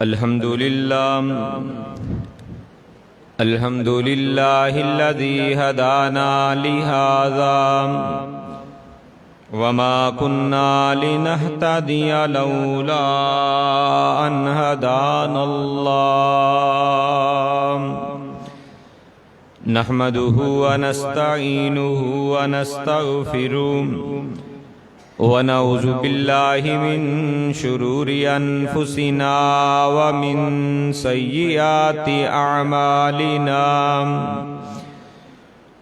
अल्हम्दुलिल्लाहिल्लज़ी हदाना लिहाज़ा वमा कुन्ना लिनहतदिया लौला अन हदानल्लाह नहमदुहु व नस्तईनुहु व नस्तगफिरुहु व नऊज़ु बिल्लाहि मिन शुरूरि अनफुसिना व मिन सय्यिआति अअमालिना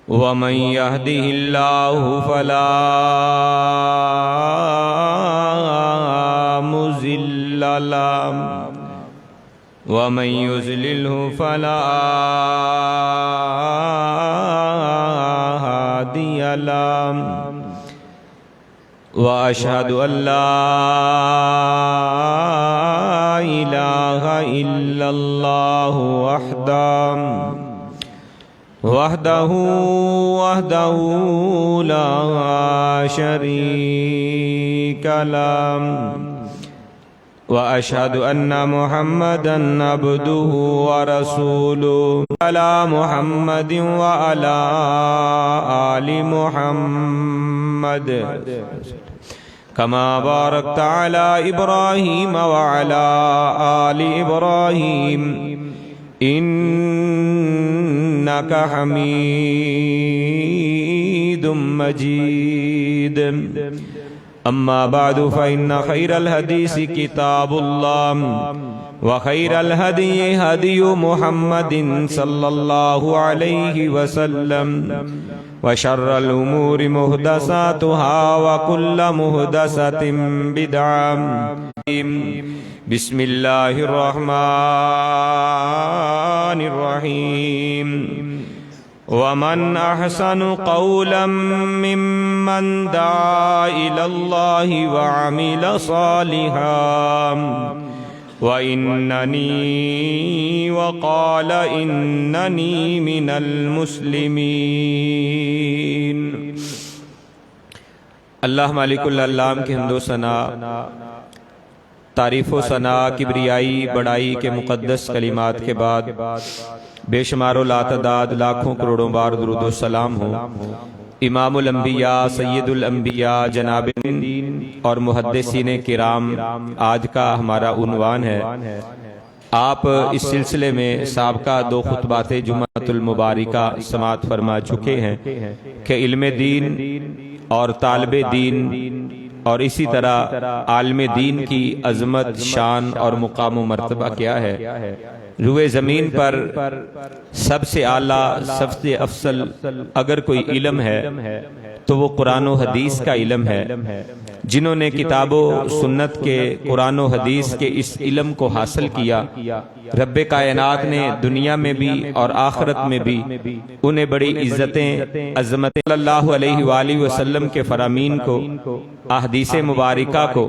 व मन यहदिहिल्लाहु फला मुज़िल्ल लहु व मन युज़लिल्हु फला हादिय लहु व अशहदु अल्ला इलाहा इल्लल्लाहु वहदहु ला शरीका लहु व अशहदु अन्ना मुहम्मदन अब्दुहु व रसूलुहु अला मुहम्मदिन व अला आलि मुहम्मद कमा बारकता अला इब्राहीम व अला आलि इब्राहीम इन्नका हमीदुम मजीद। अम्मा बादु फ़इन्ना खैरल हदीसी किताबुल्लाह व खैरल हदी हदियु मुहम्मदिन सल्लल्लाहु अलैहि वसल्लम व शर्रल उमूरि मुहदसातुहा व कुल्लु मुहदसतिन बिदअह। बिस्मिल्लाहिर रहमानिर रहीम। वमन अहसनु कौलन मिम्मन दआ इलल्लाहि व अमिल सालिहान व इन्ननी व क़ाल इन्ननी मिनल मुस्लिमीन। अल्लाह मालिकुल अल्लाम के हम्दो सना तारीफ़ व सना किब्रियाई बड़ाई के मुक़द्दस कलिमात के बाद बेशुमारो लातदाद लाखों करोड़ों बार दुरूद सलाम हो इमामुल अंबिया सैयदुल अंबिया जनाब और मुहद्दिसीन किराम। आज का हमारा उन्वान है, आप इस सिलसिले में साबका 2 खुतबाते जुम्मतुल मुबारिका समात फरमा चुके हैं कि इल्मे दीन और तालिबे दीन और इसी तरह आलमे दीन की अजमत, शान और मुकाम व मर्तबा क्या है। रुए ज़मीन पर सबसे आला, सबसे अफसल अगर कोई इल्म है तो वो कुरान व हदीस का इल्म है। जिन्होंने किताबो सुन्नत के कुरान व हदीस के इस इल्म को हासिल किया, रब्बे कायनात ने दुनिया में भी और आखिरत में भी उन्हें बड़ी इज्जतें, अज़मतें सल्लल्लाहु अलैहि वसल्लम के फरामीन को, अहदीसे मुबारिका को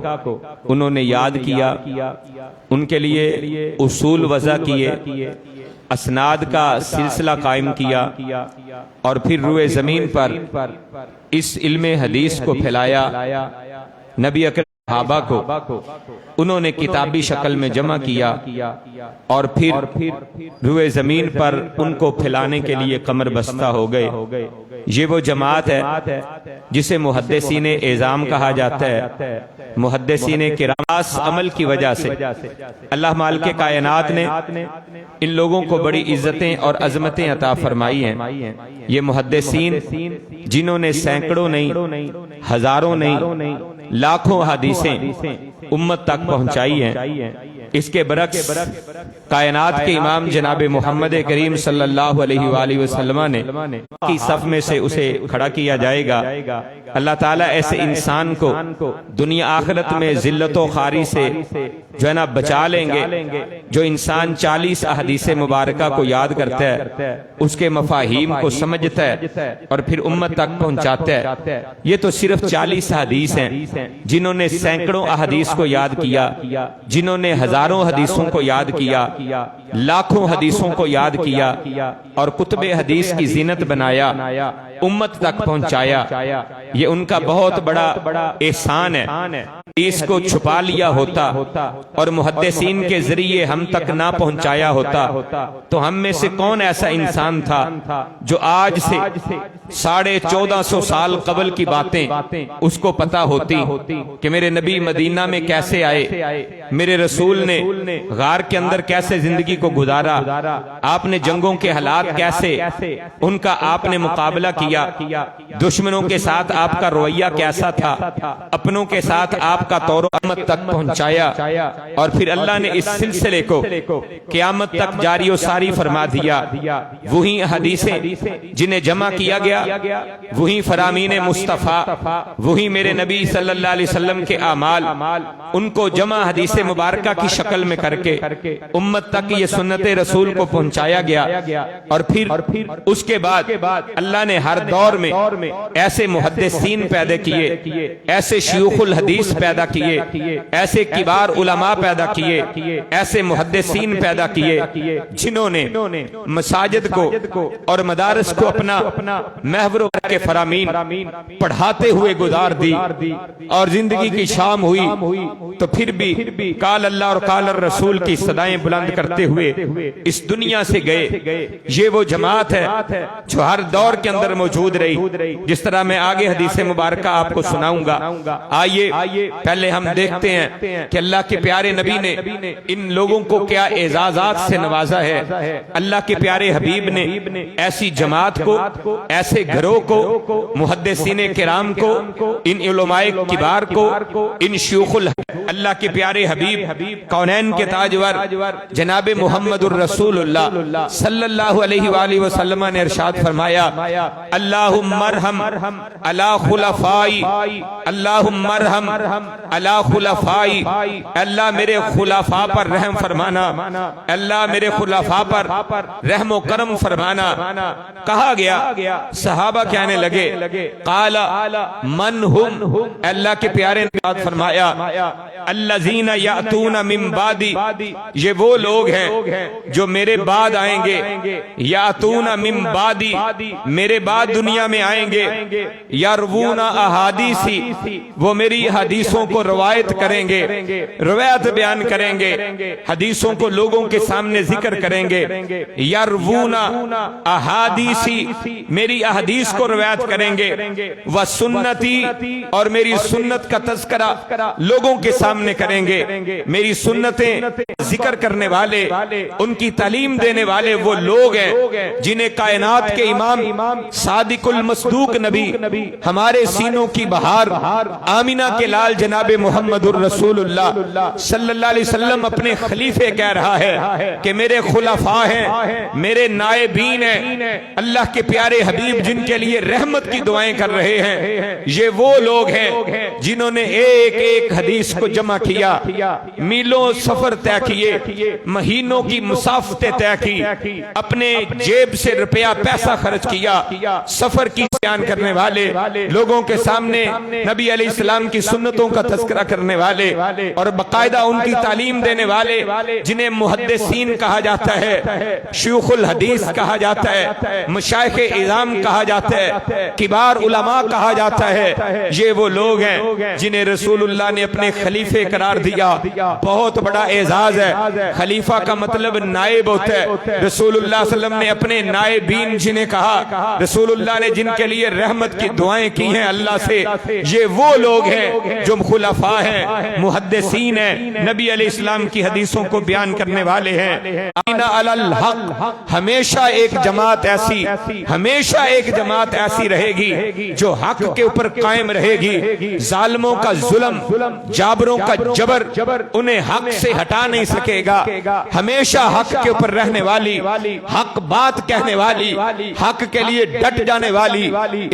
उन्होंने याद किया, उनके लिए उसूल वज़ा किए, असनाद का सिलसिला कायम किया और फिर रुए ज़मीन पर इस इल्मे हदीस को फैलाया। नबी अकरम सहाबा को उन्होंने किताबी शक्ल में जमा किया और फिर रुए ज़मीन पर उनको फैलाने के लिए कमर बस्ता हो गए। ये वो जमात है जिसे मुहद्दिसीन एज़ाम कहा जाता है। मुहद्दिसीन किरास अमल की वजह से अल्लाह माल के कायनात ने इन लोगों को बड़ी इज्जतें और अजमतें अता फरमाई हैं। ये मुहद्दिसीन जिन्होंने सैकड़ों नहीं, हजारों नहीं, लाखों हदीसें उम्मत तक पहुंचाई हैं। इसके बरक्स कायनात के इमाम जनाब मोहम्मद करीम सल्लल्लाहु अलैहि वसल्लम ने की सफ में से उसे खड़ा किया जाएगा। अल्लाह ताला ऐसे इंसान को दुनिया आखिरत में जिल्लत व खारी से जो है ना बचा लेंगे। जो इंसान 40 अहदीस मुबारका को याद करता है, उसके मफाहीम को समझता है और फिर उम्मत तक पहुंचाता है। ये तो सिर्फ 40 हदीस हैं, जिन्होंने सैकड़ों अहदीस को याद किया, जिन्होंने हजारों हदीसों को याद किया, लाखों हदीसों को याद किया और कुतुबे हदीस की जीनत बनाया, उम्मत तक पहुंचाया। ये उनका बहुत बड़ा एहसान है। हदीस को छुपा लिया होता और मुहद्दिसीन के जरिए हम तक ना पहुंचाया होता तो हम में से कौन ऐसा इंसान था जो आज से 1450 साल कबल की बातें उसको पता होती कि मेरे नबी मदीना में कैसे आए, मेरे रसूल ने गार के अंदर कैसे जिंदगी को गुजारा, आपने जंगों के हालात कैसे उनका आपने मुकाबला किया, दुश्मनों के साथ आपका रवैया कैसा था, अपनों के साथ आपका तौर क़यामत तक पहुंचाया और फिर अल्लाह ने इस सिलसिले को क़यामत तक जारी और सारी फरमा दिया। वही हदीसें जिन्हें जमा किया गया, वही फरामीन मुस्तफ़ा, वही मेरे नबी सल्लल्लाहु अलैहि वसल्लम के आमाल, उनको जमा हदीस मुबारका की शक्ल में करके उम्मत तक ये सुन्नत रसूल को पहुंचाया गया। और फिर उसके बाद अल्लाह ने हर दौर में ऐसे मुहद्दिसीन पैदा किए, ऐसे शयूखुल हदीस पैदा किए, ऐसे किबार उलमा पैदा किए, ऐसे मुहद्दिसीन पैदा किए जिन्होंने मसाजिद को और मदारस को अपना महवर के फरामीन पढ़ाते हुए गुजार दी और जिंदगी की शाम हुई तो फिर भी काल अल्लाह और काल रसूल की सदाएं बुलंद करते हुए इस दुनिया से गए। ये वो जमात है जो हर दौर के अंदर मौजूद रही, जिस तरह मैं आगे हदीस मुबारका आपको सुनाऊंगा। आइए पहले हम देखते हैं कि अल्लाह के प्यारे नबी ने इन लोगों को क्या एजाजात से नवाजा है। अल्लाह के प्यारे हबीब ने ऐसी जमात को, ऐसे घरों को, मुहद्दिसीन किराम को, इन उलमाए किबार को, इन शयूखुल अल्लाह के प्यारे हबीब कौनैन के ताजवर जनाब मुहम्मदुर रसूलुल्लाह सल्लल्लाहु अलैहि वसल्लम ने इरशाद फरमाया, अल्लाहुम्मरहम अला खुलफाई, अल्लाहुम्मरहम अला खुलफाई, अल्लाह मेरे खुलफा पर रहम फरमाना, अल्लाह मेरे खुलफा पर रहम करम फरमाना। कहा गया, सहाबा कहने लगे, काला मन हुम, अल्लाह के प्यारे ने बात फरमाया, अल्लज़ीना यातूना मिन बादी, ये वो लोग हैं जो मेरे बाद आएंगे, यातूना मिन बादी, मेरे बाद दुनिया में आएंगे, यरवूना अहादीसी, वो मेरी हदीसों को रवायत करेंगे, रवायत बयान करेंगे, हदीसों को लोगों के सामने जिक्र करेंगे, यरवूना अहादीसी, मेरी अहदीस को रवायत करेंगे, व सुन्नती, और मेरी सुन्नत का तज़किरा लोगों के सामने करेंगे। मेरी सुन्नतें जिक्र करने वाले, उनकी तालीम देने वाले वो लोग हैं जिन्हें कायनात के इमाम सादिकुल मसदूक नबी, हमारे सीनों की बहार, आमिना के लाल जनाब मुहम्मदुर रसूलुल्लाह सल्लल्लाहु अलैहि वसल्लम अपने खलीफे कह रहा है कि मेरे खुलफा हैं, मेरे नायबीन हैं, अल्लाह के प्यारे हबीब जिनके लिए रहमत की दुआएं कर रहे हैं। ये वो लोग हैं जिन्होंने एक एक हदीस को जमा किया, मीलों सफर तय किए, महीनों की मुसाफतें तय की, अपने जेब से रुपया पैसा खर्च किया, सफर की बयान करने वाले, लोगों के सामने नबी अलैहिस्सलाम की सुन्नतों का तज़किरा करने वाले और बाकायदा उनकी तालीम देने वाले, जिन्हें मुहद्दिसीन कहा जाता है, शयूखुल हदीस कहा जाता है, मशाइख इज़ाम कहा जाता है, किबार उलमा कहा जाता है। ये वो लोग हैं जिन्हें रसूलुल्लाह ने अपने खलीफे करार दिया। बहुत बड़ा एजाज है, खलीफा का मतलब नायब होता है। रसूलुल्लाह सल्लल्लाहु अलैहि वसल्लम ने अपने नायबीन जिन्हें कहा, रसूलुल्लाह ने जिनके लिए रहमत की दुआएं की हैं अल्लाह से, ये वो लोग हैं जो खुलफा हैं, मुहद्दिसीन हैं, नबी अलैहिस्सलाम की हदीसों को बयान करने वाले हैं। आइना अलल हक, हमेशा एक जमात ऐसी, हमेशा एक जमात ऐसी रहेगी जो हक के ऊपर कायम रहेगी। जालिमों का जुल्म, जाबरों का जबर उन्हें हक से हटा नहीं सकेगा। हमेशा हक के ऊपर रहने वाली, हक बात कहने वाली, हक के लिए डट जाने वाली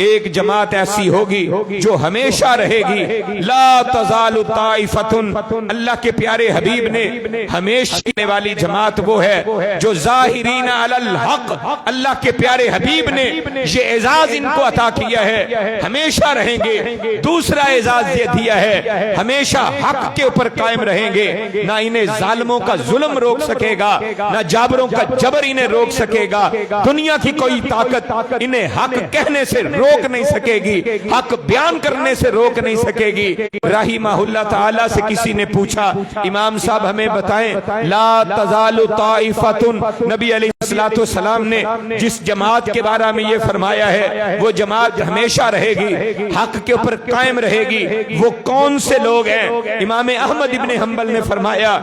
एक जमात ऐसी होगी जो हमेशा रहेगी। ला तज़ालु ताइफतुन, अल्लाह के प्यारे हबीब ने हमेशा रहने वाली जमात वो है जो ज़ाहिरीना अलल हक, अल्लाह के प्यारे हबीब ने ये एजाज इनको अता किया है, हमेशा रहेंगे। दूसरा एजाज ये दिया है, हमेशा हक के ऊपर कायम रहेंगे। ना इन्हें जालिमों का जुल्म रोक सकेगा, ना जाबरों का जबर इन्हें रोक सकेगा। दुनिया की कोई ताकत इन्हें हक कहने से रोक नहीं सकेगी, हक बयान करने से रोक नहीं सकेगी। रहिमहुल्लाह ताला से किसी ने पूछा, इमाम साहब हमें बताएं, ला तज़ालु ताइफतुन, नबी अलैहिस्सलाम ने जिस जमात के बारे में ये फरमाया है वो जमात हमेशा रहेगी, हक के ऊपर कायम रहेगी। वो कौन से लोग हैं? इमाम अहमद इब्न हंबल ने फरमाया,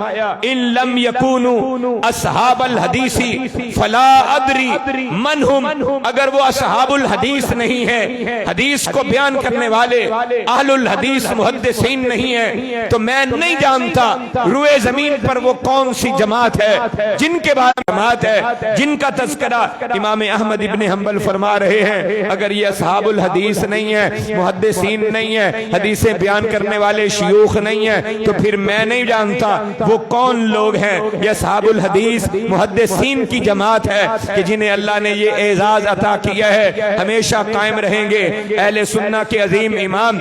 इन लम यकूनु असहाबल हदीसी फला अदरी मन हुम, अगर वो असहाबुल हदीस नहीं है, हदीस को बयान करने वाले अहलुल हदीस मुहद्दिसीन नहीं है, तो मैं नहीं जानता रुए जमीन पर वो कौन सी जमात है जिनके बारे में जमात है जिनका तज़किरा इमाम अहमद इब्न हंबल फरमा रहे हैं। अगर ये असहाबुल हदीस नहीं है, मुहद्दिसीन नहीं है, हदीसें बयान करने वाले शयूख नहीं है, तो फिर मैं नहीं जानता वो कौन लोग हैं। ये असहाबुल हदीस मुहद्दिसीन की जमात है कि जिन्हें अल्लाह ने ये एजाज अता किया है, हमेशा कायम रहेंगे। अहले सुन्ना के अजीम इमाम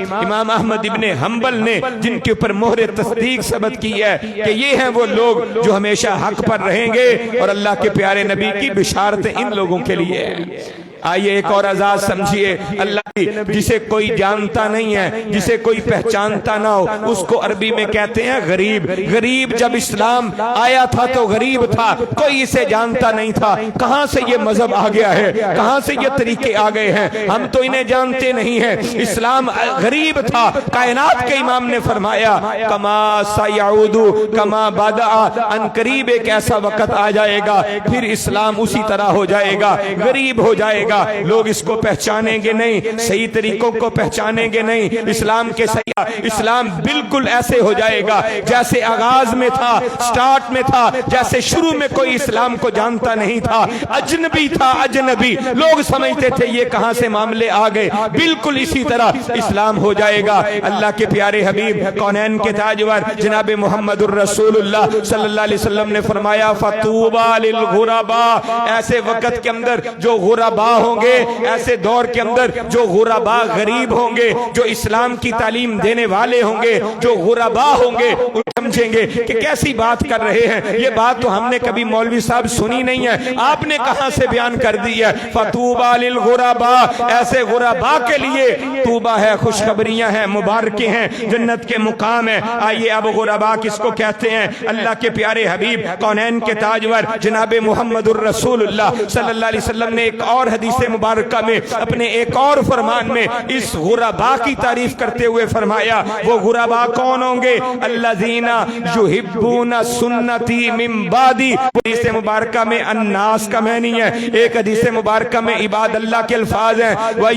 अहमद इब्न हंबल ने जिनके ऊपर मोहर तस्दीक सबत की है कि ये हैं वो लोग जो हमेशा हक पर रहेंगे, और अल्लाह के प्यारे नबी की बिशारतें इन लोगों के लिए है। आइए एक और आजाद समझिए, अल्लाह की जिसे कोई जानता नहीं है, जिसे कोई पहचानता ना हो, उसको अरबी में कहते हैं गरीब। गरीब जब इस्लाम आया था तो गरीब था, कोई इसे जानता नहीं था। कहां से ये मजहब आ गया है, कहां से ये तरीके आ गए हैं, हम तो इन्हें जानते नहीं है। इस्लाम गरीब था। कायनात के इमाम ने फरमाया, कमा सयाउदु कमा बदा, अनकरीब एक ऐसा वक्त आ जाएगा फिर इस्लाम उसी तरह हो जाएगा, गरीब हो जाएगा। लोग इसको पहचानेंगे नहीं, सही तरीकों को पहचानेंगे नहीं। इस्लाम के सही इस्लाम बिल्कुल ऐसे हो जाएगा जैसे आगाज में था, स्टार्ट में था, जैसे शुरू में कोई इस्लाम को जानता नहीं था, अजनबी था, अजनबी लोग समझते थे ये कहां से मामले आ गए, बिल्कुल इसी तरह इस्लाम हो जाएगा। अल्लाह के प्यारे हबीब कौनैन के ताजवर जनाब मुहम्मदुर रसूलुल्लाह सल्लल्लाहु अलैहि वसल्लम ने फरमाया, फतूबा लिल गुरबा, ऐसे वक्त के अंदर जो गुरबा होंगे, ऐसे दौर के अंदर जो गुरबा गरीब होंगे, जो इस्लाम की तालीम देने वाले होंगे, जो गुरबा होंगे, समझेंगे कि कैसी बात कर रहे हैं, ये बात तो हमने कभी मौलवी साहब सुनी नहीं है, आपने कहां से बयान कर दी है। फतूबा लिल गुरबा, ऐसे गुरबा के लिए तूबा है, खुशखबरियां हैं, मुबारकें हैं, जन्नत के मुकाम है। आइए अब गुरबा किसको कहते हैं? अल्लाह के प्यारे हबीब कौनैन के ताजवर जनाब मुहम्मदुर रसूलुल्लाह सल्लल्लाहु अलैहि वसल्लम ने एक और हदीस मुबारका में अपने एक और फरमान में इस गुरबा की तारीफ करते हुए फरमाया, वो गुरबा कौन होंगे? अल्लज़ीना युहिब्बूना सुन्नती मिन बादी। हदीस मुबारका में अन्नास का मानी है, एक हदीस मुबारका में इबादल्लाह के अल्फाज हैं, व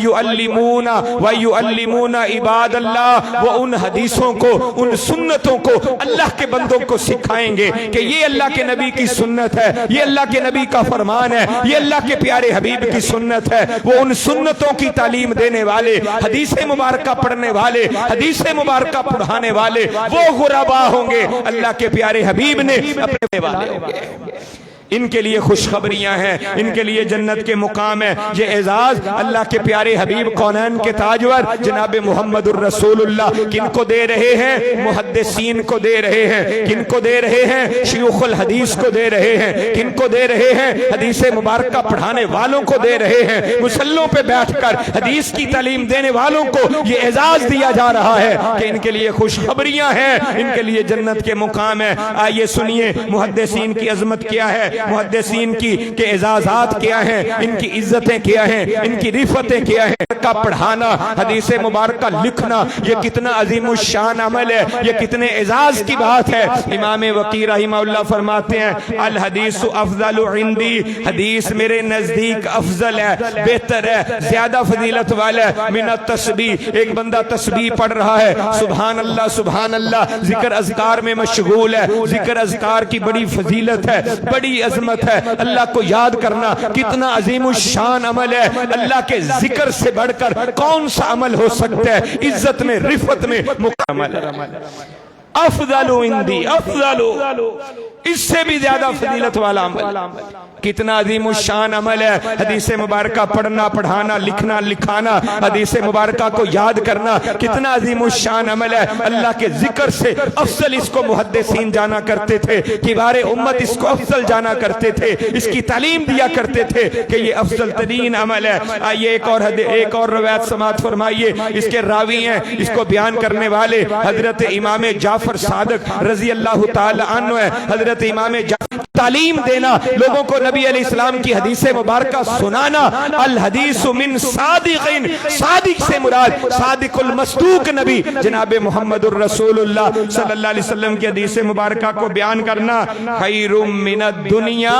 युअल्लिमूना इबादल्लाह। वो उन हदीसों को, उन सुन्नतों को अल्लाह के बंदों को सिखाएंगे कि ये अल्लाह के नबी की सुन्नत है, ये अल्लाह के नबी का फरमान है, ये अल्लाह के प्यारे हबीब की सुन्नत है। वो उन सुन्नतों की तालीम देने वाले, हदीसे मुबारका पढ़ने वाले, हदीसे मुबारका पढ़ाने वाले वो गुरबा होंगे, अल्लाह के प्यारे हबीब ने अपने वाले होंगे। इनके लिए खुशखबरियां हैं, इनके लिए जन्नत के मुकाम है। ये एजाज अल्लाह के प्यारे हबीब कौनैन के ताजवर जनाब मुहम्मदुर रसूलुल्लाह किनको दे रहे हैं? मुहद्दिसीन को दे रहे हैं। किनको दे रहे हैं? शयूखुल हदीस को दे रहे हैं। किनको दे रहे हैं? हदीस मुबारका पढ़ाने वालों को दे रहे हैं। मुसल्लों पे बैठकर हदीस की तालीम देने वालों को ये एजाज दिया जा रहा है कि इनके लिए खुशखबरियां हैं, इनके लिए जन्नत के मुकाम है। आइए सुनिए मुहद्दिसीन की अजमत क्या है, मुहद्दिसीन की के एजाजात क्या हैं, इनकी इज्जतें क्या हैं, इनकी रिफतें क्या हैं। का पढ़ाना, हदीस मुबारका लिखना, ये कितना अजीमुशान अमल है, ये कितने एजाज की बात है। इमाम वकी रहमहुल्लाह फरमाते हैं, अल हदीसु अफजलु इंदी, हदीस मेरे नजदीक अफजल है, बेहतर है, ज्यादा फजीलत वाला है मिनत तस्बीह। एक बंदा तस्बीह पढ़ रहा है, सुभान अल्लाह सुभान अल्लाह, जिक्र अज़कार में मशगूल है, जिक्र अज़कार की बड़ी फजीलत है, बड़ी अजमत है। अल्लाह को याद करना कितना अजीमुशान अमल है। अल्लाह के जिक्र से बढ़कर कौन सा अमल हो सकता है? इज्जत में, रिफत में मुकम्मल है। अफजलु इंदी अफजलु, इससे भी ज्यादा फजीलत वाला अमल। कितना अजीम शान अमल है हदीस मुबारक पढ़ना, पढ़ाना, लिखना, लिखाना, हदीस मुबारक को याद करना, कितना अजीम शान अमल है। अल्लाह के जिक्र से अफजल इसको मुहद्दिसीन जाना करते थे, किबारे उम्मत इसको अफजल जाना करते थे, इसकी तालीम दिया करते थे कि ये अफजल तरीन अमल है। आइए एक और रवायत समाअत फरमाइए। इसके रावी हैं, इसको बयान करने वाले हजरत इमाम जाफर सादिक रजी अल्लाह ताला अन्हु है। हजरत इमाम जाफर तालीम देना, लोगों को नबी अलैहिस्सलाम की हदीस मुबारक सुनाना। अल हदीस मिन सादिकिन, सादिक से मुराद सादिकुल मस्दूक नबी जनाब मुहम्मदुर रसूलुल्लाह सल्लल्लाहु अलैहि वसल्लम की हदीस मुबारक को बयान करना। खैरुम मिनद दुनिया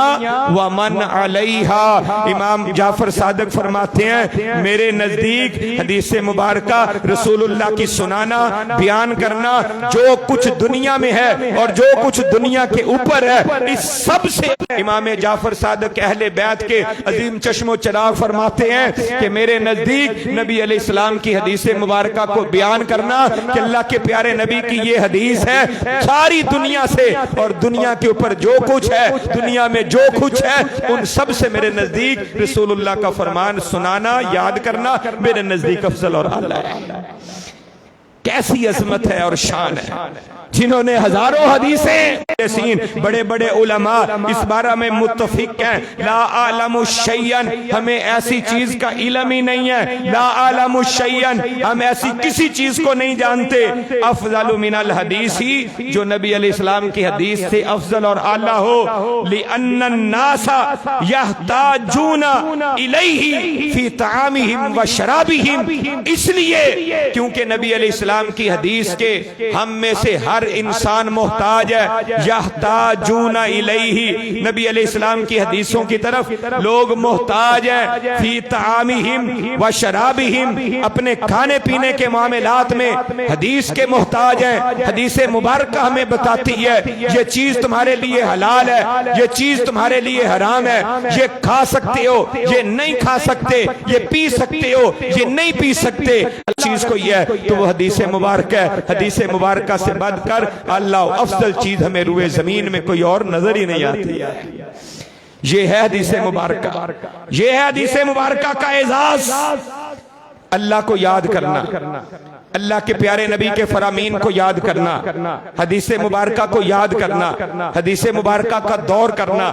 व मन अलैहा। इमाम जाफर सादिक फरमाते हैं मेरे नजदीक हदीस मुबारक रसूलुल्लाह की सुनाना, बयान करना, जो कुछ दुनिया में है और जो कुछ दुनिया के ऊपर है, इस सब से इमाम जाफर सादिक अहले बैत के अजीम चश्मो चिराग फरमाते हैं कि मेरे नजदीक नबी अलैहिस्सलाम की हदीस मुबारक को बयान करना कि अल्लाह के प्यारे नबी की ये हदीस है सारी दुनिया से, और दुनिया के ऊपर जो कुछ है, दुनिया में जो कुछ है, उन सब से मेरे नजदीक रसूलुल्लाह का फरमान सुनाना, याद करना मेरे नजदीक अफजल और आला है। कैसी अजमत है और शान है, जिन्होंने हजारों हदीसें, बड़े बड़े उलमा इस बारे में मुत्तफिक हैं। ला आलमु शैयन, हमें ऐसी चीज का इल्म ही नहीं है। ला आलमु शैयन, हम ऐसी किसी चीज को नहीं जानते। अफजलु मिनल हदीसी, जो नबी अलैहिस्सलाम की हदीस से अफजल और आला हो। लिअन्नन नासा यहताजूना इलैहि फी तआमिहिम व शराबिहिम, इसलिए क्योंकि नबी अलैहिस्सलाम की हदीस के हम में से हर इंसान मोहताज है। यहताजूना इलैहि, नबी अलैहिस्सलाम की हदीसों की तरफ लोग मोहताज है। फी तआमिहिम व शराबिहिम, अपने खाने पीने के मामलात में हदीस के मोहताज है। हदीस मुबारक हमें बताती है ये चीज तुम्हारे लिए हलाल है, ये चीज तुम्हारे लिए हराम है, ये खा सकते हो, ये नहीं खा सकते, ये पी सकते हो, ये नहीं पी सकते। चीज को यह तो वो हदीस मुबारक है। हदीस मुबारक से बढ़कर अल्लाह अफजल चीज हमें रुए जमीन में कोई और नजर ही नहीं आती है। ये है हदीस मुबारक, ये है हदीस मुबारक का एजाज। अल्लाह को याद करना, अल्लाह के प्यारे नबी के फरामीन को याद करना, हदीस मुबारक को याद करना, हदीस मुबारक का दौर करना,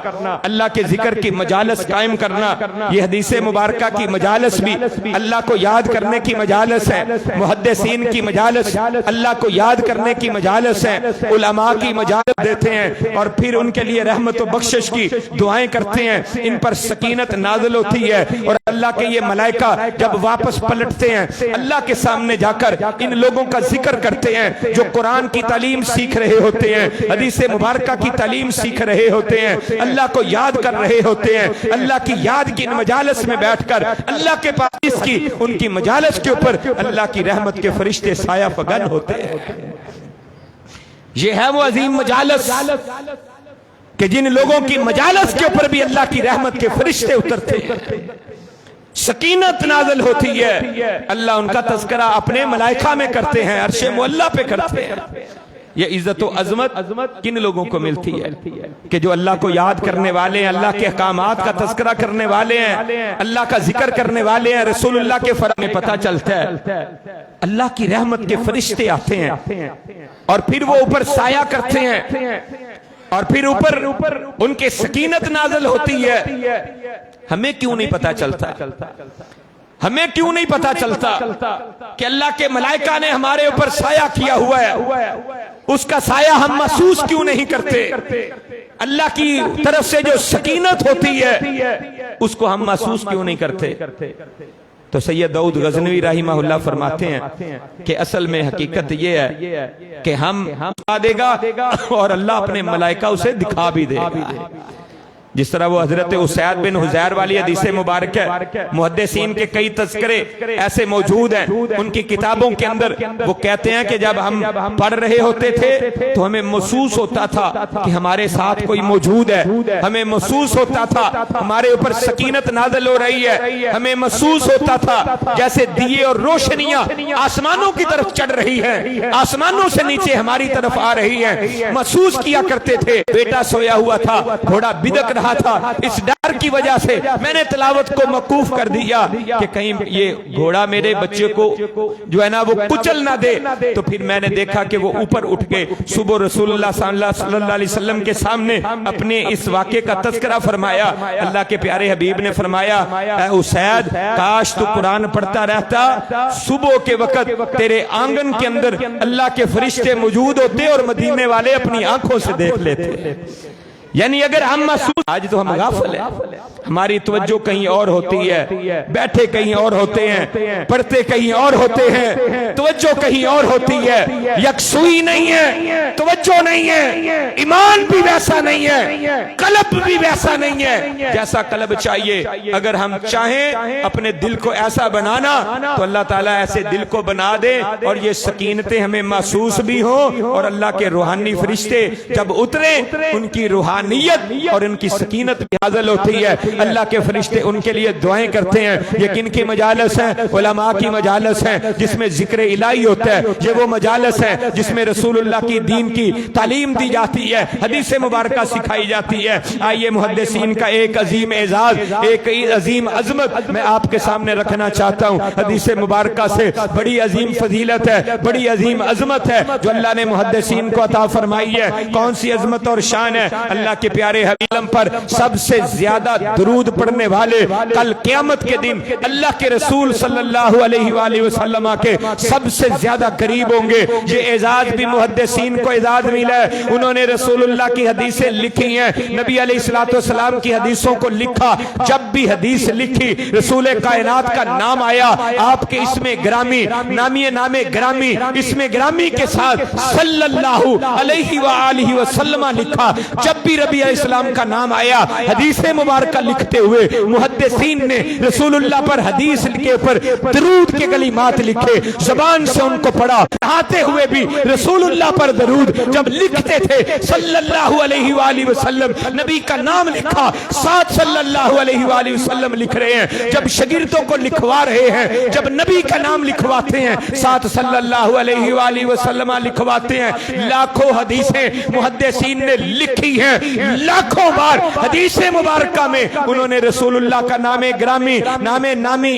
अल्लाह के जिक्र की मजालस कायम करना। ये हदीस मुबारक की मजालस भी अल्लाह को याद करने की मजालस है। मुहद्दिसीन की मजालस अल्लाह को याद करने की मजालस है। उलमा की मजालस देते हैं और फिर उनके लिए रहमत व बख्शिश की दुआएं करते हैं। इन पर सकीनत नाज़िल होती है और अल्लाह के ये मलाइका जब वापस पलटते हैं, अल्लाह के सामने जाकर इन लोगों का जिक्र करते हैं जो कुरान की तालीम सीख रहे होते हैं, हदीस मुबारक की तालीम सीख रहे होते हैं, अल्लाह को याद कर रहे होते हैं। अल्लाह की याद की मजालस में बैठकर अल्लाह के पास इसकी उनकी मजालस के ऊपर अल्लाह की रहमत के फरिश्ते साया फगन होते हैं। ये है वो अजीम मजालस कि जिन लोगों की मजालस के ऊपर भी अल्लाह की रहमत के फरिश्ते उतरते हैं, सकीनत नाज़िल होती है। अल्लाह उनका तज़किरा अपने मलाइका में करते हैं, अर्शे मुअल्ला पे करते हैं। ये इज्जत व अजमत किन लोगों को मिलती है कि जो अल्लाह को याद करने वाले हैं, अल्लाह के अहकामात का तज़किरा करने वाले हैं, अल्लाह का जिक्र करने वाले हैं। रसूलुल्लाह के फरमान में पता चलता है अल्लाह की रहमत के फरिश्ते आते हैं और फिर वो ऊपर साया करते हैं और फिर ऊपर उनके सकीनत नाज़िल होती है। हमें क्यों नहीं पता चलता, हमें क्यों नहीं पता चलता कि अल्लाह के मलाइका ने हमारे ऊपर साया किया हुआ है, उसका साया हम महसूस क्यों नहीं करते? अल्लाह की तरफ से जो सकीनत होती है उसको हम महसूस क्यों नहीं करते? तो सैयद दाऊद गज़नवी रहमहुल्लाह फरमाते हैं कि असल में हकीकत ये है कि हम देगा और अल्लाह अपने मलाइका उसे दिखा भी देगा। जिस तरह वो हजरत उसैद बिन हुजैर वाली हदीस मुबारक है, मुहद्दिसीन के कई तज़किरे ऐसे मौजूद हैं उनकी किताबों के अंदर। वो कहते हैं कि जब हम पढ़ रहे होते थे तो हमें महसूस होता था कि हमारे साथ कोई मौजूद है, हमें महसूस होता था हमारे ऊपर सकीनत नाज़िल हो रही है, हमें महसूस होता था जैसे दिए और रोशनियां आसमानों की तरफ चढ़ रही है, आसमानों से नीचे हमारी तरफ आ रही है। महसूस किया करते थे। बेटा सोया हुआ था, थोड़ा बिदक रहा था, इस डर की वजह से मैंने तिलावत को मौकूफ कर दिया कि कहीं ये घोड़ा मेरे बच्चे को जो है ना वो कुचल ना दे। तो फिर मैंने देखा कि वो ऊपर उठ के सुबह रसूलुल्लाह सल्लल्लाहु अलैहि वसल्लम के सामने अपने इस वाक़े का तज़किरा फरमाया। अल्लाह के प्यारे हबीब ने फरमाया, ऐ उसैद, काश तू कुरान पढ़ता रहता, सुबह के वक्त तेरे आंगन के अंदर अल्लाह के फरिश्ते मौजूद होते और मदीने वाले अपनी आंखों से देख लेते। यानी अगर हम महसूस, आज तो हम गाफिल हैं, हमारी तवज्जो कहीं और होती है, बैठे कहीं और होते हैं, पढ़ते कहीं और होते हैं, तवज्जो कहीं और होती है, यकसुई नहीं है, तवज्जो नहीं है, ईमान भी वैसा नहीं है, कल्ब भी वैसा नहीं है जैसा कल्ब चाहिए। अगर हम चाहें अपने दिल को ऐसा बनाना तो अल्लाह ताला ऐसे दिल को बना दे और ये सकीनतें हमें महसूस भी हो और अल्लाह के रूहानी फरिश्ते जब उतरे उनकी रूहानियत और उनकी सकीनत भी हासिल होती है। अल्लाह के फरिश्ते उनके लिए दुआएं करते हैं। ये किन की मजालस है? उलमा की मजालस है जिसमें जिक्र इलाही होता है। ये वो मजालस है जिसमें रसूलुल्लाह की दीन की तालीम दी जाती है, हदीस मुबारका सिखाई जाती है। आइए मुहद्दिसीन का एक अजीम एजाज, एक अजीम अजमत मैं आपके सामने रखना चाहता हूँ। हदीस मुबारका से बड़ी अजीम फजीलत है, बड़ी अजीम अजमत है जो अल्लाह ने मुहद्दिसीन को अता फरमाई है। कौन सी अजमत और शान है? अल्लाह के प्यारे हबीब पर सबसे ज्यादा दुरूद पढ़ने वाले कल क़यामत के दिन अल्लाह के रसूल सल्लल्लाहु अलैहि वसल्लम के सबसे ज्यादा करीब होंगे। ये एजाज भी मुहद्दिसीन को एजाज मिला है। उन्होंने रसूलुल्लाह की हदीसें लिखी हैं, नबी अलैहिस्सलाम की हदीसों को लिखा। जब भी हदीस लिखी रसूल कायनात का नाम आया, आपके इसमें ग्रामी नामे ग्रामी इसमें ग्रामी के साथ सल्लल्लाहु अलैहि वसल्लम लिखा। जब भी नबी अलैहिस्सलाम का नाम आया हदीस मुबारक लिखते हुए मुहद्दिसीन ने रसूलुल्लाह पर हदीस के ऊपर दरूद के कलिमात लिखे, ज़बान से उनको पढ़ा। नहाते हुए भी रसूलुल्लाह पर दरूद जब लिखते थे सल्लल्लाहु अलैहि वसल्लम, नबी का नाम लिखा, साथ सल्लल्लाहु अलैहि वसल्लम लिख रहे हैं। जब शागिर्दों को लिखवा रहे हैं, जब नबी का नाम लिखवाते हैं साथ सल्लल्लाहु अलैहि वसल्लम लिखवाते हैं। लाखों हदीसें मुहद्दिसीन ने लिखी हैं, लाखों बार हदीस मुबारका में उन्होंने रसूलुल्लाह का नामे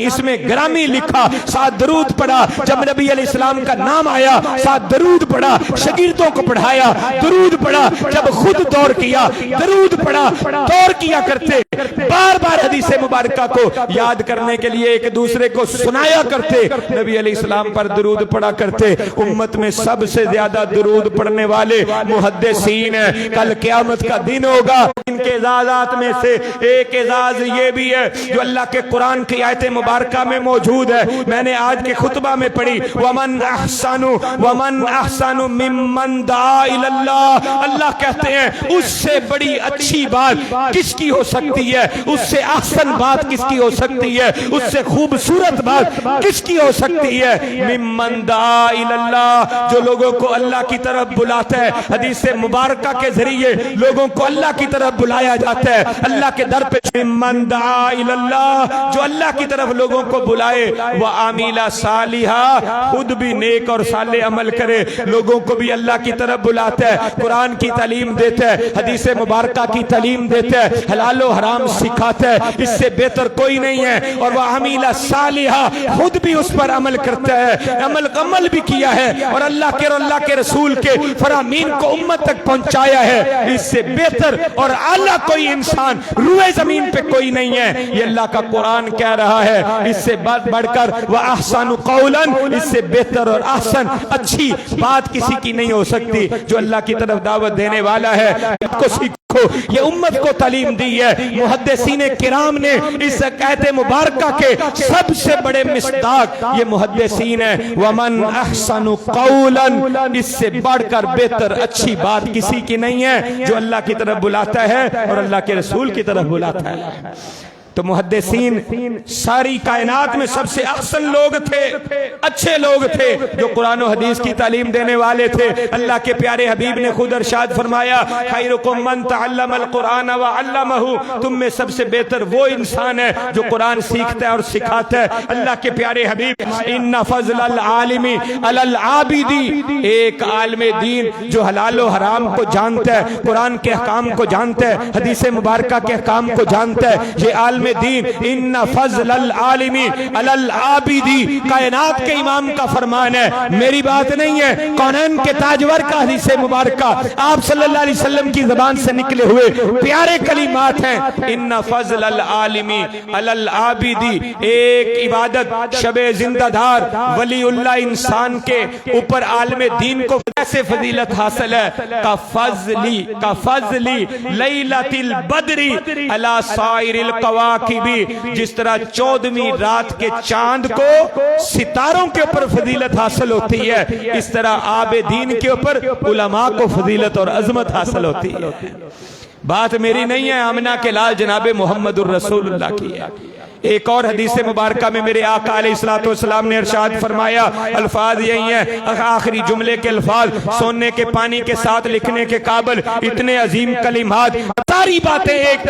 इसमें ग्रामी लिखा, साथ दरूद पढ़ा। जब नबी अलैहिस्सलाम का नाम आया साथ दरूद पढ़ा, शागिर्दों को पढ़ाया, दरूद पढ़ा। जब खुद दौर किया दरूद पढ़ा, दौर किया करते, बार बार हदीस मुबारका को याद करने के लिए एक दूसरे को सुनाया करते, नबी अलैहिस्सलाम पर दरूद पढ़ा करते। उम्मत में सबसे ज्यादा दरूद पढ़ने वाले मुहद्दिसीन हैं। कल क़यामत का दिन होगा, इनके एजाज़ात में से एक एजाज ये भी है जो अल्लाह के कुरान की आयत मुबारका में मौजूद है। मैंने आज के खुतबा में पढ़ी, वमन अहसनु मिम्मन दा इलल्लाह। अल्लाह कहते हैं उससे बड़ी अच्छी बात किसकी हो सकती है, उससे अहसन बात किसकी हो सकती है, उससे खूबसूरत बात किसकी हो सकती है? मिम्मन दा इलल्लाह, जो लोगों को अल्लाह की तरफ बुलाता है। हदीस मुबारका के जरिए लोगों को अल्लाह की तरफ बुलाया जाता है, अल्लाह के दर पे। मिम्मन दा इलल्लाह, जो अल्लाह की तरफ लोगों को बुलाए, व आमिला सालिहा, खुद भी नेक और साले अमल करे, लोगों को भी अल्लाह की तरफ बुलाता है, कुरान की तालीम देता है, हदीस मुबारका की तालीम देता है, हलाल और हराम सिखाता है, इससे बेहतर कोई नहीं है। और वह आमिला सालिहा, खुद भी उस पर अमल करता है, अमल भी किया है और अल्लाह के रसूल के फरामीन को उम्मत तक पहुंचाया है। इससे बेहतर और आला कोई इंसान रुए जमीन पे कोई नहीं है। ये अल्लाह का कुरान कह रहा है। इससे बढ़कर वह अहसनु कौलन, इससे बेहतर और अहसन अच्छी बात किसी की नहीं हो सकती। जो अल्लाह की तरफ दावत देने वाला है, आपको ये उम्मत को तालीम दी है। मुहद्दिसीन किराम ने इस आयत मुबारका के सबसे बड़े मिस्दाक ये मुहद्दिसीन है। वमन अहसनु कौलन, इससे बढ़कर बेहतर अच्छी बात किसी की नहीं है जो अल्लाह की तरफ बुलाता है और अल्लाह के रसूल की तरफ बुलाता है। तो मुहद्दिसीन सारी कायनात में सबसे अहसन लोग थे, अच्छे लोग थे जो कुरान और हदीस की तालीम देने वाले थे। अल्लाह के प्यारे हबीब ने खुद इरशाद फरमाया, खैरुकुम मन तअल्लमल कुरान व अल्लमहु, तुम में सबसे बेहतर वो इंसान है जो कुरान सीखता है और सिखाता है। अल्लाह के प्यारे हबीब, इन्ना फज़लल आलिमी अलल आबिदी, एक आलिम दीन जो हलाल और हराम को जानता है, कुरान के अहकाम को जानता है, हदीस मुबारका के अहकाम को जानता है, ये आलिम दीन। इन्ना फज़लल आलिमी अलल आबिदी, कायनात के इमाम का फरमान है, मेरी बात नहीं है, कौनैन के ताजवर का हदीस मुबारका आप सल्लल्लाहु अलैहि वसल्लम की ज़बान से निकले हुए प्यारे कलिमात हैं। इन्ना फज़लल आलिमी अलल आबिदी, एक इबादत शबे जिंदादार वलीउल्लाह इंसान के ऊपर आलिम दीन को कैसे फजीलत हासिल है। का फज़ली लैलतिल बदरी अला साइरिल कवाकिबी, जिस तरह 14वीं रात के चांद को सितारों के ऊपर फजीलत हासिल होती है, इस तरह आबे दीन के ऊपर उलमा को फजीलत और अजमत हासिल होती है। बात मेरी नहीं है, आमिना के लाल जनाबे मुहम्मदुर रसूलुल्लाह की है। एक और हदीस मुबारका में मेरे आका अलैहिस्सलातु वस्सलाम ने इरशाद फरमाया, अल्फाज यही है, आखिरी जुमले के अल्फाज सोने के पानी के साथ लिखने के काबिल, इतने अजीम कलिमात, सारी बातें एक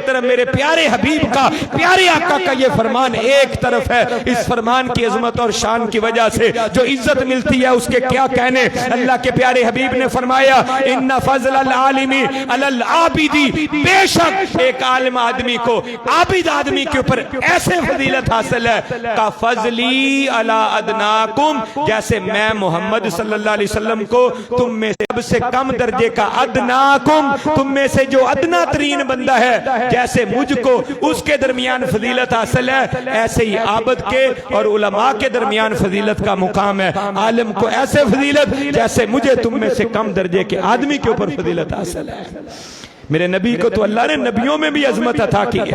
तरफ मेरे प्यारे हबीब का, प्यारे आका का ये फरमान एक तरफ है। इस फरमान की अजमत और शान की वजह से जो इज्जत मिलती है उसके क्या कहने। अल्लाह के प्यारे हबीब ने फरमाया, इन्ना फज़लल आलिमी अलल आबिदी, बेशक एक आलिम आदमी को, आबिद आदमी के ऊपर ऐसे फजीलत हासिल है, का फजली अला अदनाकुम, जैसे मैं मोहम्मद सल्लल्लाहु अलैहि वसल्लम को तुम में से सबसे कम दर्जे का, अदनाकुम तुम में से जो अदना तरीन बंदा है, जैसे मुझको उसके दरमियान फजीलत हासिल है, ऐसे ही आबद के और उलमा के दरमियान फजीलत का मुकाम है। आलिम को ऐसे फजीलत जैसे मुझे तुम में से कम दर्जे के आदमी के ऊपर फजीलत हासिल है। मेरे नबी को तो अल्लाह ने नबियों में भी अजमत अता की है,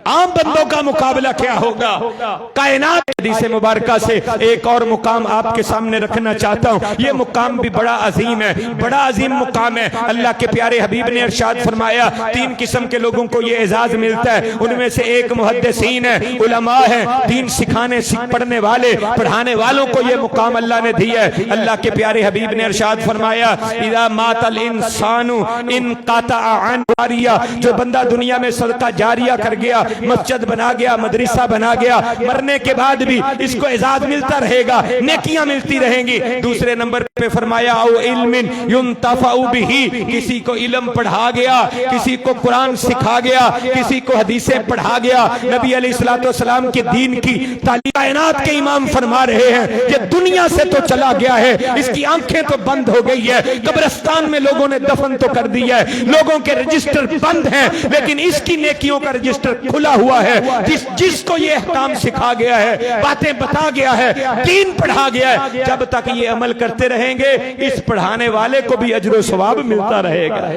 आम बंदों का मुकाबला क्या होगा। कायनात हदीस मुबारका से एक और मुकाम आपके सामने रखना चाहता हूँ, ये मुकाम भी बड़ा अजीम है, बड़ा अजीम मुकाम है। अल्लाह के प्यारे हबीब ने इरशाद फरमाया, 3 किस्म के लोगों को ये एजाज मिलता है, उनमें से एक मुहद्दिसीन है, उलमा है, दीन सिखाने पढ़ने वाले, पढ़ाने वालों को ये मुकाम अल्लाह ने दिया है। अल्लाह के प्यारे हबीब ने इरशाद फरमाया, इज़ा मातल इंसानु इनक़ता जारिया, जो बंदा दुनिया में सदका जारिया कर गया, मस्जिद बना गया, मदरसा बना गया, मरने के बाद भी इसको इजाज़ मिलता रहेगा, नेकियां मिलती रहेंगी। दूसरे नंबर पे फरमाया, औ इल्मिन युंतफ़उ बिही, किसी को इल्म पढ़ा गया, किसी को कुरान सिखा गया, किसी को हदीसें पढ़ा गया। नबी अलैहिस्सलातु वस्सलाम के दीन की तालीम कायनात के इमाम फरमा रहे हैं, ये दुनिया से तो चला गया है, इसकी आंखें तो बंद हो गई है, कब्रिस्तान में लोगों ने दफन तो कर दिया है, लोगों के रजिस्टर बंद हैं, लेकिन इसकी नेकियों का रजिस्टर खुला हुआ है। जिसको ये अहकाम सिखा गया है, बातें बता गया है, दीन पढ़ा गया है, जब तक ये अमल करते रहेंगे इस पढ़ाने वाले को भी अजर व सवाब मिलता रहेगा।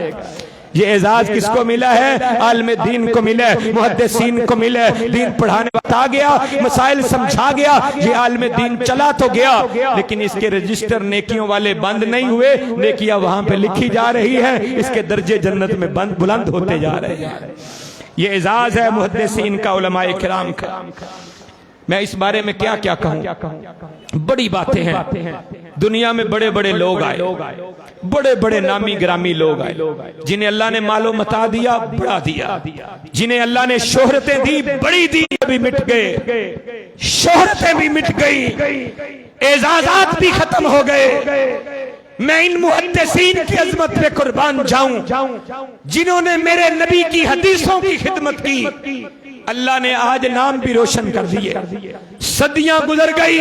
ये एजाज किसको मिला है? आलिम दीन को मिला है, मुहद्दिसीन को मिला है। दीन पढ़ाने बता गया, मसाइल समझा गया, ये आलिम दीन चला तो गया, लेकिन इसके रजिस्टर नेकियों वाले बंद नहीं हुए, नेकियां वहां पे लिखी जा रही है, इसके दर्जे जन्नत में बुलंद होते जा रहे हैं। ये एजाज है मुहद्दिसीन का, उलमाए किराम का। मैं इस बारे में क्या क्या कहूं, बड़ी बातें हैं। दुनिया में बड़े बड़े लोग आए, बड़े बड़े नामी ग्रामी लोग आए, जिन्हें अल्लाह ने मालो मता दिया, बढ़ा दिया, जिन्हें अल्लाह ने शोहरतें दी, बड़ी दी, भी मिट गए, शोहरतें भी मिट गई, एजाजात भी खत्म हो गए। मैं इन मुहद्दिसीन की अजमत पे कुर्बान जाऊं, जिन्होंने मेरे नबी की हदीसों की खिदमत की। अल्लाह ने आज नाम भी रोशन कर दिए, सदियां गुजर गई,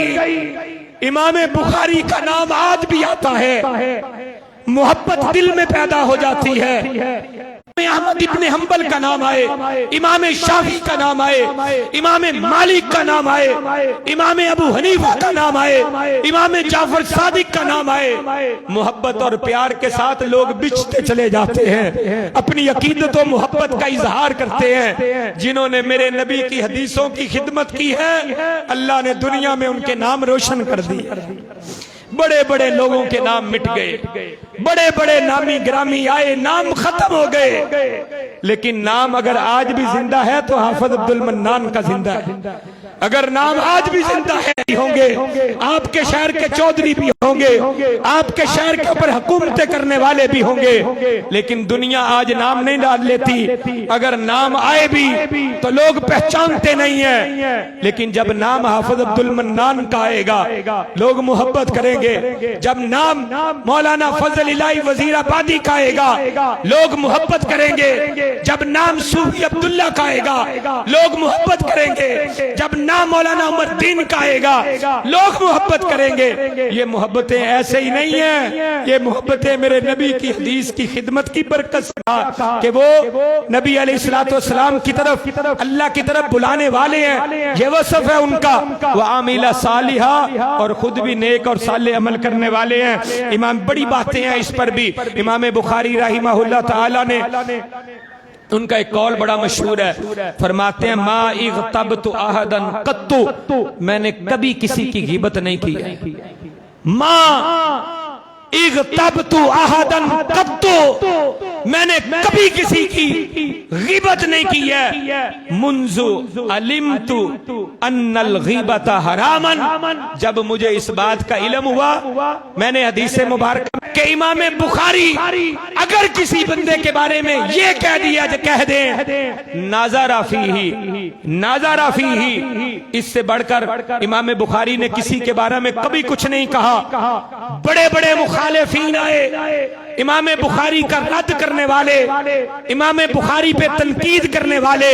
इमाम बुखारी का नाम आज भी आता है, मोहब्बत दिल में पैदा हो जाती है। अहमद इब्ने हंबल का नाम आए, इमाम शाफी का नाम आए, इमाम मालिक का नाम आए, इमाम अबू हनीफा का नाम आए, इमाम जाफर सादिक का नाम आए, मोहब्बत और प्यार के साथ लोग बिछते चले जाते हैं, अपनी अकीदत और मोहब्बत का इजहार करते हैं। जिन्होंने मेरे नबी की हदीसों की खिदमत की है, अल्लाह ने दुनिया में उनके नाम रोशन कर दिए। बड़े बड़े लोगों के नाम मिट गए, बड़े बड़े नामी ग्रामी आए, नाम खत्म हो गए, लेकिन नाम अगर आज भी जिंदा है तो हाफिज अब्दुल मन्नान का जिंदा है। अगर नाम आज भी जिंदा है होंगे, आपके शहर के चौधरी भी होंगे, आपके शहर के ऊपर हुकूमतें करने वाले भी होंगे, लेकिन दुनिया आज नाम नहीं डाल लेती। अगर नाम आए भी तो लोग पहचानते नहीं है, लेकिन जब नाम हाफिज अब्दुल मन्नान का आएगा लोग मोहब्बत करेंगे। जब नाम मौलाना फजल इलाही वजीराबादी का आएगा लोग मोहब्बत करेंगे। जब नाम सूफी अब्दुल्ला का आएगा लोग मोहब्बत करेंगे। जब नाम मौलाना उमरदीन का आएगा लोग मोहब्बत करेंगे। ये मोहब्बतें ऐसे ही नहीं है, ये मोहब्बतें मेरे नबी की हदीस की खिदमत की बरकत से कि वो नबी अलैहिस्सलाम की तरफ, अल्लाह की तरफ बुलाने वाले हैं। ये वसफ है उनका, वो आमिला सालिहा, और खुद भी नेक और साले अमल करने वाले हैं। इमाम बड़ी बातें हैं इस पर भी। इमाम बुखारी रहिमहुल्लाह ताला ने, उनका एक कौल बड़ा मशहूर है, फरमाते हैं मा इग़्तबतु अहदन कत्तु, मैंने कभी किसी की गिबत नहीं की है। मा इग़्तबतु अहदन कत्तु, मैंने कभी किसी की गिबत नहीं की है। मुंज़ु अलिमतु अन्नल गिबत हरामन, जब मुझे इस बात का इल्म हुआ, मैंने हदीस मुबारक के इमाम बुखारी अगर किसी बंदे के बारे में ये कह दिया, कह दे नाज़रा फीही, नाज़रा फीही, इससे बढ़कर इमाम बुखारी ने किसी के बारे में कभी कुछ नहीं कहा। बड़े बड़े मुखालिफीन आए, इमाम बुखारी का रद्द करने वाले, इमाम बुखारी पे तनकीद करने वाले,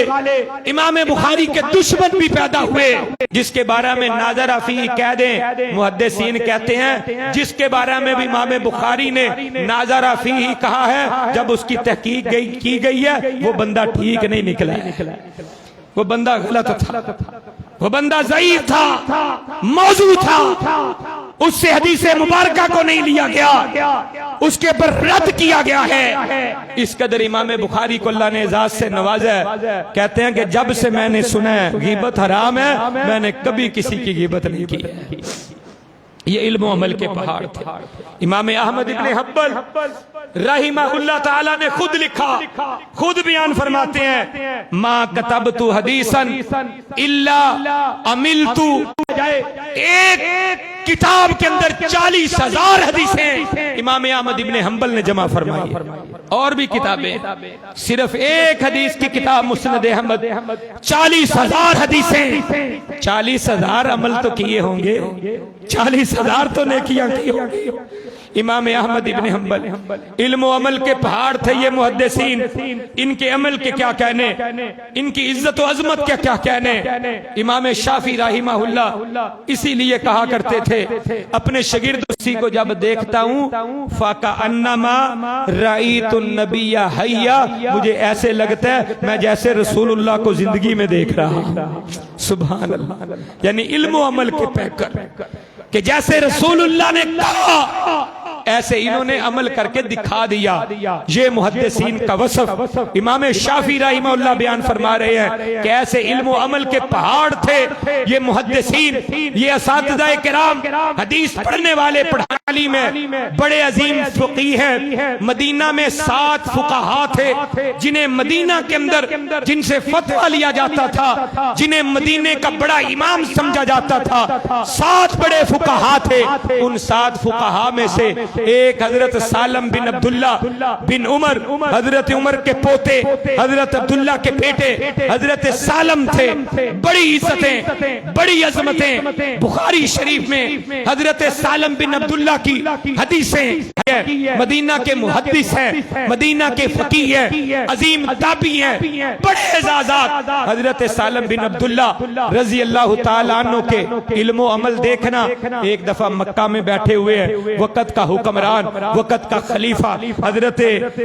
इमाम बुखारी के दुश्मन भी पैदा हुए, जिसके बारे में नाज़रा फी कह दें। मुहद्दिसीन कहते हैं जिसके बारे में भी इमाम बुखारी ने नाज़रा फी ही कहा है, जब उसकी तहकीक की गई है वो बंदा ठीक नहीं निकला है, वो बंदा गलत था, वो बंदा ज़ईफ था, मौजू था, उससे हदीस मुबारका को नहीं लिया गया, उसके पर रद्द किया गया है। इस कदर इमाम बुखारी को अल्लाह ने एजाज से नवाजा है। कहते हैं कि जब से मैंने सुना है गीबत हराम है, मैंने कभी किसी की गीबत नहीं की। ये इल्म अमल के पहाड़ थे। इमाम अहमद इब्ने हंबल रहिमहुल्लाह ताला ने खुद लिखा, खुद बयान फरमाते हैं मा कतबतु हदीसन इल्ला अमिलतु, एक किताब के अंदर 40,000 हदीसें इमाम अहमद इब्ने हंबल ने जमा फरमाई, और भी किताबें। सिर्फ एक हदीस की किताब मुस्नद अहमद 40,000 हदीसें, 40,000 अमल तो किए होंगे, 40,000 तो नेकियां की होंगी। इमाम अहमद इब्ने हंबल इल्म व अमल के पहाड़ थे ये मुहद्दिसीन। इनके अमल के क्या कहने, इनकी इज्जत व अजमत के क्या कहने। इमाम शाफी रहिमहुल्लाह इसीलिए कहा करते थे अपने शागिर्द को जब देखता हूँ फाका अन्नमा राईतुन नबिया हय्या, मुझे ऐसे लगता है मैं जैसे रसूलुल्लाह को जिंदगी में देख रहा हूँ। सुभान अल्लाह। यानी इल्म व अमल के पैकर कि जैसे रसूलुल्लाह ने कहा ऐसे इन्होंने अमल करके दिखा दिया। ये मुहद्दिसीन का वसफ इमाम शाफी रहिमहुल्लाह बयान फरमा रहे हैं कि ऐसे इल्म व अमल के पहाड़ थे ये मुहद्दिसीन, ये असातिज़ाए किराम, हदीस पढ़ने वाले पढ़ाली में बड़े अजीम फक़ीह हैं। मदीना में 7 फुक़हा थे जिन्हें मदीना के अंदर जिनसे फतवा लिया जाता था, जिन्हें मदीने का बड़ा इमाम समझा जाता था। 7 बड़े फुक़हा थे। उन 7 फुक़हा में से एक हजरत सालम बिन अब्दुल्ला बिन उमर, हजरत उमर के पोते, हजरत अब्दुल्ला के बेटे हजरत सालम थे। बड़ी इज्जतें, बड़ी अजमतें। बुखारी शरीफ में हजरत सालम बिन अब्दुल्ला की हदीसें, मदीना के मुहद्दिस हैं, मदीना के फकीह हैं, अजीम ताबी हैं, बड़े एजाज़ात। हजरत सालम बिन अब्दुल्ला रजी अल्लाह ताला अन्हु के इल्म व अमल देखना। एक दफा मक्का में बैठे हुए हैं, वक़्त का हुक्मरान, वक़्त का खलीफा हजरत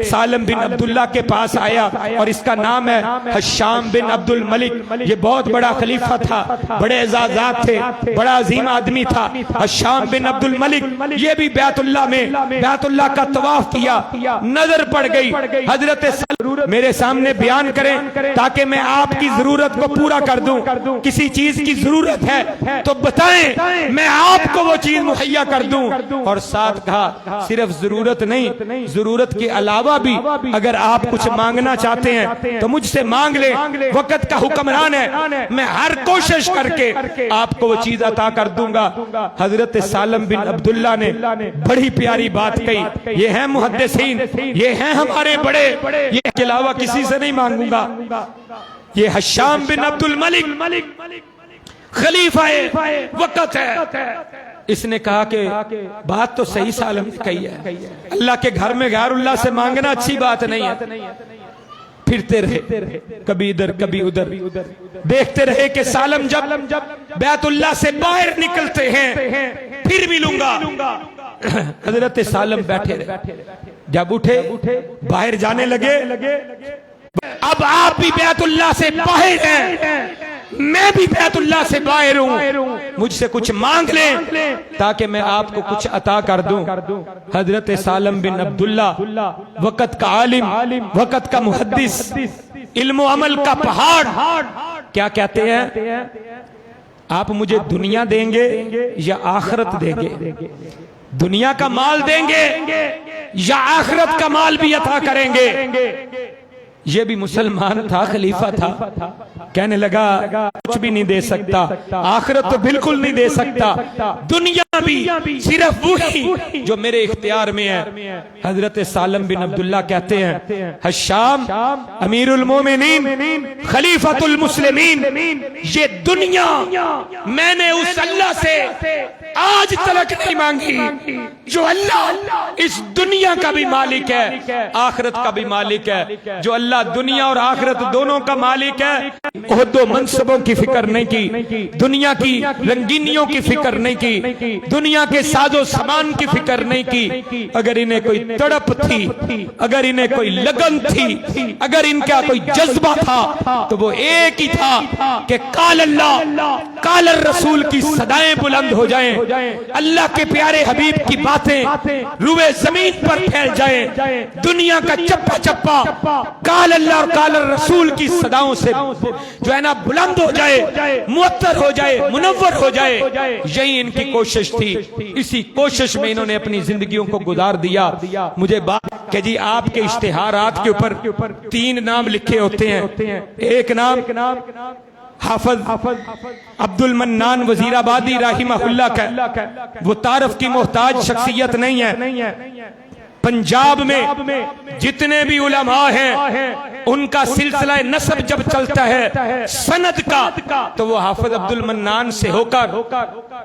सालम बिन अब्दुल्ला के पास आया और इसका नाम है हशाम बिन अब्दुल मलिक। ये बहुत बड़ा खलीफा था, बड़े एजाज़ात थे, बड़ा अजीम आदमी था हशाम बिन अब्दुल मलिक। ये भी बैतुल्लाह में बैतुल्लाह का तवाफ किया, नजर पड़ गई। हजरत मेरे सामने बयान करें ताकि मैं आपकी जरूरत को पूरा कर दूं। किसी चीज की जरूरत है तो बताएं, मैं आपको वो चीज मुहैया कर दूं। और साथ कहा सिर्फ जरूरत नहीं, जरूरत के अलावा भी अगर आप कुछ मांगना चाहते हैं तो मुझसे मांग ले। वक्त का हुक्मरान है, मैं हर कोशिश करके आपको वो चीज अता कर दूंगा। हजरत सालम बिन अब्दुल्ला ने बड़ी प्यारी बात कही। ये है मुहद्दिसीन, ये है हमारे बड़े, ये के अलावा किसी से नहीं मांगूंगा। ये हशाम बिन अब्दुल मलिक खलीफा वक्त है। इसने कहा कि बात तो सही सालम ने कही है, अल्लाह के घर में गैरुल्लाह से मांगना अच्छी बात नहीं है। फिरते रहे, कभी इधर कभी उधर, देखते रहे कि सालम जब बैतुल्लाह से बाहर निकलते हैं फिर मिलूंगा। हजरत सालम बैठे रहे, जब उठे बाहर जाने लगे। अब आप भी बैतुल्लाह से बाहर हैं, मैं भी बैतुल्लाह से बाहर हूं, मुझसे कुछ मांग लें ताकि मैं आपको कुछ अता कर दूं। हजरत सालम बिन अब्दुल्ला वक़्त का आलिम, वक़्त का मुहद्दिस, इल्म अमल का पहाड़, क्या कहते हैं? आप मुझे दुनिया देंगे या आखिरत देंगे? दुनिया का माल देंगे या आखिरत का माल भी अता करेंगे? ये भी मुसलमान था, खलीफा था। कहने लगा कुछ भी नहीं दे सकता, आखिरत तो बिल्कुल नहीं दे सकता, दुनिया भी सिर्फ वही जो मेरे इख्तियार में है। हजरत सालम बिन अब्दुल्ला कहते हैं हशाम अमीरुल मोमिनीन खलीफतुल मुस्लिमीन, ये दुनिया मैंने उस अल्लाह से आज तक नहीं मांगी जो अल्लाह इस दुनिया का भी मालिक है, आखिरत का भी मालिक है। जो अल्लाह दुनिया और आखिरत दोनों का मालिक है, ओहदो मनसबों की फिक्र नहीं की, दुनिया की रंगीनियों की फिक्र नहीं की, दुनिया के साजो सामान की फिक्र नहीं की। अगर इन्हें कोई तड़प थी, अगर इन्हें कोई लगन थी, अगर इनका कोई जज्बा था तो वो एक ही था कि काल अल्लाह काल रसूल की सदाएं बुलंद हो जाएं, अल्लाह के प्यारे हबीब की बातें रुए जमीन पर फैल जाएं, दुनिया का चप्पा चप्पा काल अल्लाह और काल रसूल की सदाओं से जो है ना बुलंद हो जाए, मुअत्तर हो जाए, मुनव्वर हो जाए। यही इनकी कोशिश थी। इसी कोशिश में इन्होंने अपनी जिंदगियों को गुजार दिया। मुझे बात कि जी आपके इश्तिहारात के ऊपर 3 नाम लिखे होते हैं। एक नाम हाफिज अब्दुल मन्नान वजीराबादी राहिमहुल्लाह का, वो तारफ की मोहताज शख्सियत नहीं है। पंजाब में जितने भी उलमा हैं उनका सिलसिला नसब जब चलता है सनद का, तो वो हाफिज अब्दुल मन्नान से होकर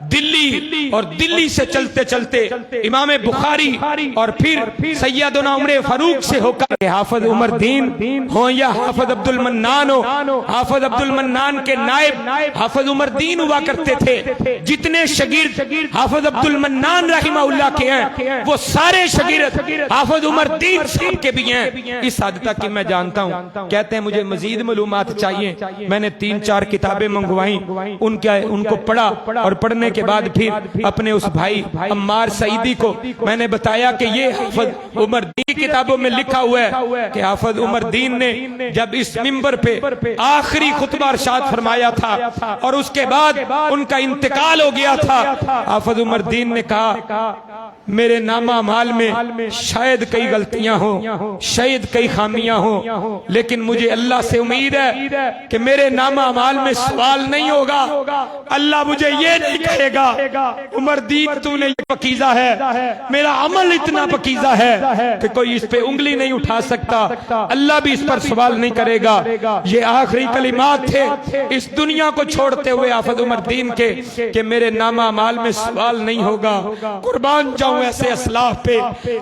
दिल्ली और दिल्ली से चलते चलते इमाम बुखारी और फिर सैयदना उमर फारूक से होकर हाफिज उमर दीन हो या हाफिज अब्दुल मन्नान हो, हाफिज अब्दुल मन्नान के नायब हाफिज उमर दीन हुआ करते थे। जितने शगीर्द हाफिज अब्दुल मन्नान रहमहुल्लाह के हैं वो सारे शगीर्द हाफिज उमर दीन साहब के भी हैं। इस हद तक कि मैं जानता हूं, कहते हैं मुझे मजीद मालूमात चाहिए। मैंने 3-4 किताबें मंगवाई, उनको पढ़ा और पढ़ने के बाद फिर अपने उस भाई अम्मार सईदी को मैंने बताया कि ये हाफिज उमर दीन की किताबों में लिखा हुआ है कि हाफिज उमर दीन ने जब इस मिंबर पे आखिरी खुतबा इरशाद फरमाया था और उसके बाद उनका इंतकाल हो गया था, हाफिज उमर दीन ने कहा मेरे नामा माल में शायद कई गलतियां हो, शायद कई खामियां हो, लेकिन मुझे अल्लाह से उम्मीद है कि मेरे नामा माल में सवाल नहीं होगा। अल्लाह मुझे ये नहीं कहेगा उमर दीन तूने ये पकीजा है, मेरा अमल इतना पकीजा है कि कोई इस पे उंगली नहीं उठा सकता, अल्लाह भी इस पर सवाल नहीं करेगा। ये आखिरी कलिमात थे इस दुनिया को छोड़ते हुए हाफिज उमर दीन के कि मेरे नामा माल में सवाल नहीं होगा। कुर्बान कुर्बान जाऊं ऐसे असलाफ पे,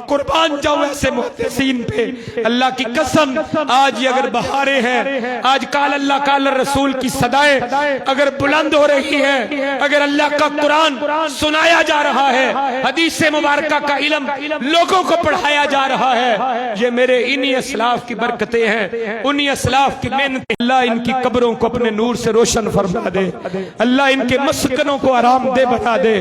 कुर्बान जाऊं ऐसे मुहद्दिसीन पे। अल्लाह की कसम, आज ये अगर बहारें हैं, आज काल अल्लाह काल रसूल की सदाएं अगर बुलंद हो रही है, अगर अल्लाह का कुरान सुनाया जा रहा है, हदीस मुबारक का इल्म लोगों को पढ़ाया जा रहा है, ये मेरे इन्हीं असलाफ की बरकतें हैं, उन्हीं असलाफ की मेहनत। अल्लाह इनकी कब्रों को अपने नूर से रोशन फरमा दे, अल्लाह इनके मस्कनों को आरामदेह बना दे,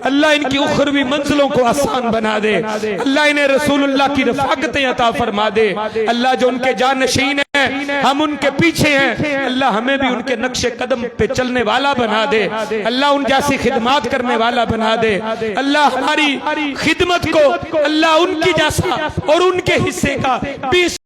अल्लाह इनकी उखरवी मंजिलों को आसान बना दे, अल्लाह इन्हें रसूलुल्लाह की रफाकतें अता फरमा दे। अल्लाह जो उनके जानशीन हैं, हम उनके पीछे हैं, अल्लाह हमें भी उनके नक्शे कदम पे चलने वाला बना दे, अल्लाह उन जैसी खिदमत करने वाला बना दे। अल्लाह हमारी खिदमत को अल्लाह उनकी जैसा और उनके हिस्से का 20